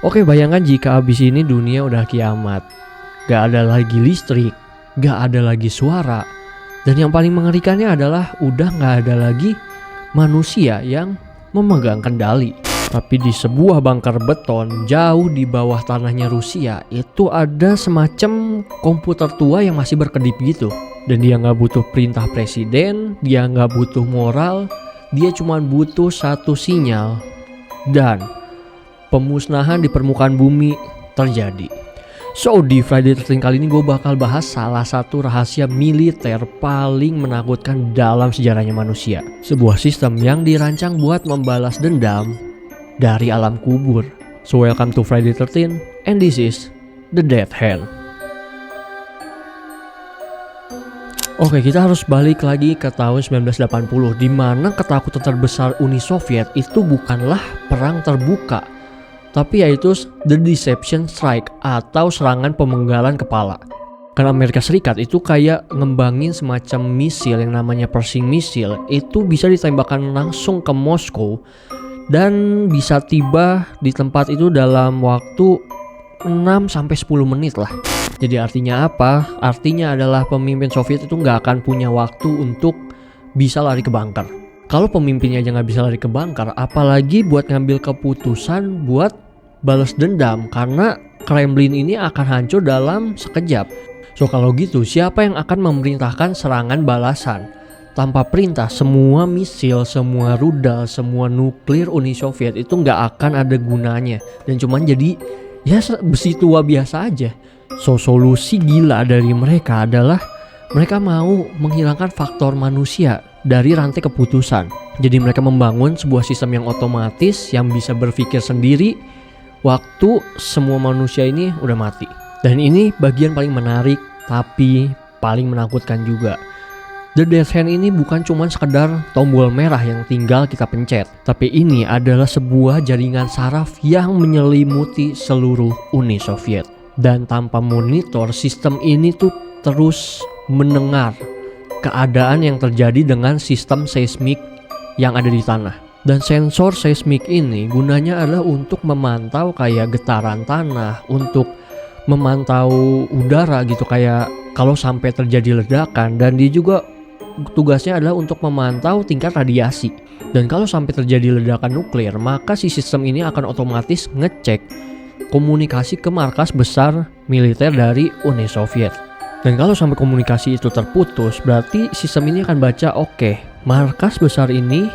Oke, bayangkan jika abis ini dunia udah kiamat. Gak ada lagi listrik, gak ada lagi suara. Dan yang paling mengerikannya adalah udah gak ada lagi manusia yang memegang kendali. Tapi di sebuah bunker beton jauh di bawah tanahnya Rusia itu ada semacam komputer tua yang masih berkedip gitu. Dan dia gak butuh perintah presiden, dia gak butuh moral, dia cuma butuh satu sinyal. Dan pemusnahan di permukaan bumi terjadi. So di Friday 13 kali ini gue bakal bahas salah satu rahasia militer paling menakutkan dalam sejarahnya manusia. Sebuah sistem yang dirancang buat membalas dendam dari alam kubur. So welcome to Friday 13 and this is The Death Hand. Oke, kita harus balik lagi ke tahun 1980 di mana ketakutan terbesar Uni Soviet itu bukanlah perang terbuka, tapi yaitu The Deception Strike atau serangan pemenggalan kepala. Karena Amerika Serikat itu kayak ngembangin semacam misil yang namanya Pershing Missile, itu bisa ditembakkan langsung ke Moskow dan bisa tiba di tempat itu dalam waktu 6-10 menit lah. Jadi artinya apa? Artinya adalah pemimpin Soviet itu nggak akan punya waktu untuk bisa lari ke bunker. Kalau pemimpinnya aja nggak bisa lari ke bunker, apalagi buat ngambil keputusan buat balas dendam, karena Kremlin ini akan hancur dalam sekejap. So kalau gitu, siapa yang akan memerintahkan serangan balasan? Tanpa perintah, semua misil, semua rudal, semua nuklir Uni Soviet itu nggak akan ada gunanya dan cuman jadi ya besi tua biasa aja. So solusi gila dari mereka adalah mereka mau menghilangkan faktor manusia dari rantai keputusan. Jadi mereka membangun sebuah sistem yang otomatis yang bisa berpikir sendiri waktu semua manusia ini udah mati. Dan ini bagian paling menarik tapi paling menakutkan juga. The Death Hand ini bukan cuma sekedar tombol merah yang tinggal kita pencet, tapi ini adalah sebuah jaringan saraf yang menyelimuti seluruh Uni Soviet. Dan tanpa monitor, sistem ini tuh terus mendengar keadaan yang terjadi dengan sistem seismik yang ada di tanah. Dan sensor seismik ini gunanya adalah untuk memantau kayak getaran tanah, untuk memantau udara gitu, kayak kalau sampai terjadi ledakan. Dan dia juga tugasnya adalah untuk memantau tingkat radiasi. Dan kalau sampai terjadi ledakan nuklir, maka si sistem ini akan otomatis ngecek komunikasi ke markas besar militer dari Uni Soviet. Dan kalau sampai komunikasi itu terputus, berarti sistem ini akan baca, oke, markas besar ini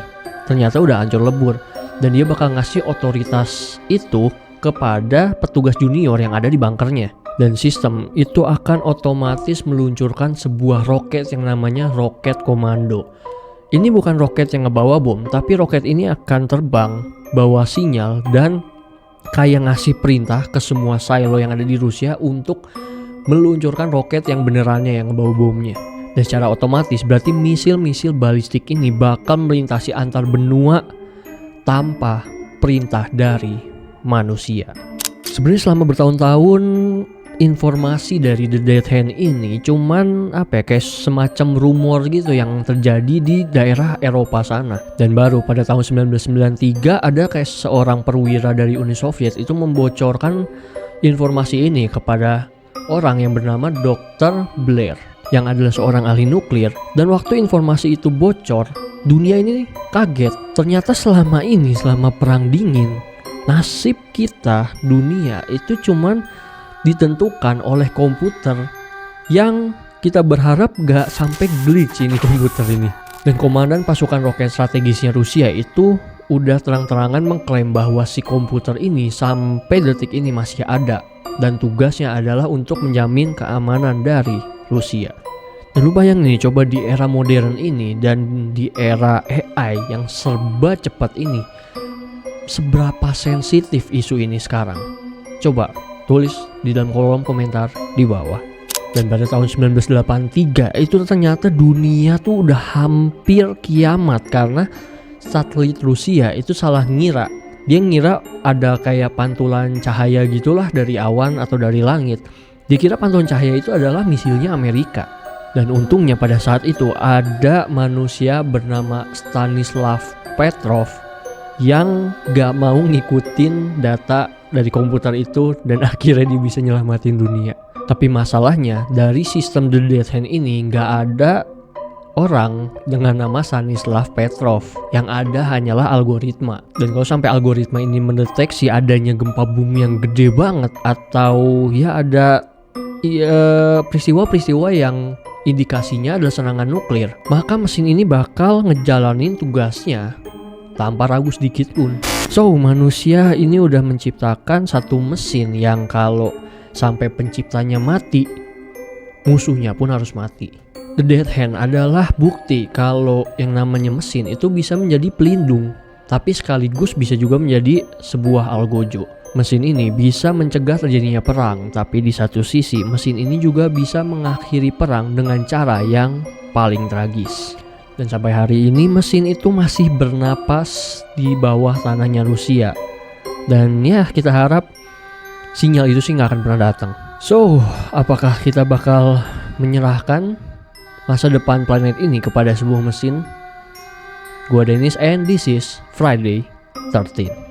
ternyata udah hancur lebur, dan dia bakal ngasih otoritas itu kepada petugas junior yang ada di bunkernya. Dan sistem itu akan otomatis meluncurkan sebuah roket yang namanya roket komando. Ini bukan roket yang ngebawa bom, tapi roket ini akan terbang, bawa sinyal, dan kayak ngasih perintah ke semua silo yang ada di Rusia untuk meluncurkan roket yang benerannya yang ngebawa bomnya. Dan secara otomatis berarti misil-misil balistik ini bakal melintasi antar benua tanpa perintah dari manusia. Sebenarnya selama bertahun-tahun informasi dari The Death Hand ini cuman kayak semacam rumor gitu yang terjadi di daerah Eropa sana. Dan baru pada tahun 1993 ada kayak seorang perwira dari Uni Soviet itu membocorkan informasi ini kepada orang yang bernama Dr. Blair yang adalah seorang ahli nuklir. Dan waktu informasi itu bocor, dunia ini kaget. Ternyata selama ini, selama perang dingin, nasib kita dunia itu cuman ditentukan oleh komputer yang kita berharap gak sampai glitch ini komputer ini. Dan komandan pasukan roket strategisnya Rusia itu udah terang-terangan mengklaim bahwa si komputer ini sampai detik ini masih ada dan tugasnya adalah untuk menjamin keamanan dari Rusia. Dan lu bayangin nih, coba di era modern ini dan di era AI yang serba cepat ini, seberapa sensitif isu ini sekarang? Coba tulis di dalam kolom komentar di bawah. Dan pada tahun 1983 itu ternyata dunia tuh udah hampir kiamat karena satelit Rusia itu salah ngira. Dia ngira ada kayak pantulan cahaya gitulah dari awan atau dari langit. Dikira pantulan cahaya itu adalah misilnya Amerika. Dan untungnya pada saat itu ada manusia bernama Stanislav Petrov yang gak mau ngikutin data dari komputer itu dan akhirnya dia bisa nyelamatin dunia. Tapi masalahnya dari sistem The Dead Hand ini gak ada orang dengan nama Stanislav Petrov. Yang ada hanyalah algoritma. Dan kalau sampai algoritma ini mendeteksi adanya gempa bumi yang gede banget, atau ya ada peristiwa-peristiwa yang indikasinya adalah serangan nuklir, maka mesin ini bakal ngejalanin tugasnya tanpa ragu sedikit pun. So, manusia ini udah menciptakan satu mesin yang kalau sampai penciptanya mati, musuhnya pun harus mati. The Dead Hand adalah bukti kalau yang namanya mesin itu bisa menjadi pelindung, tapi sekaligus bisa juga menjadi sebuah algojo. Mesin ini bisa mencegah terjadinya perang, tapi di satu sisi mesin ini juga bisa mengakhiri perang dengan cara yang paling tragis. Dan sampai hari ini mesin itu masih bernapas di bawah tanahnya Rusia. Dan ya, kita harap sinyal itu sih gak akan pernah datang. So, apakah kita bakal menyerahkan masa depan planet ini kepada sebuah mesin? Gua Dennis and this is Friday 13.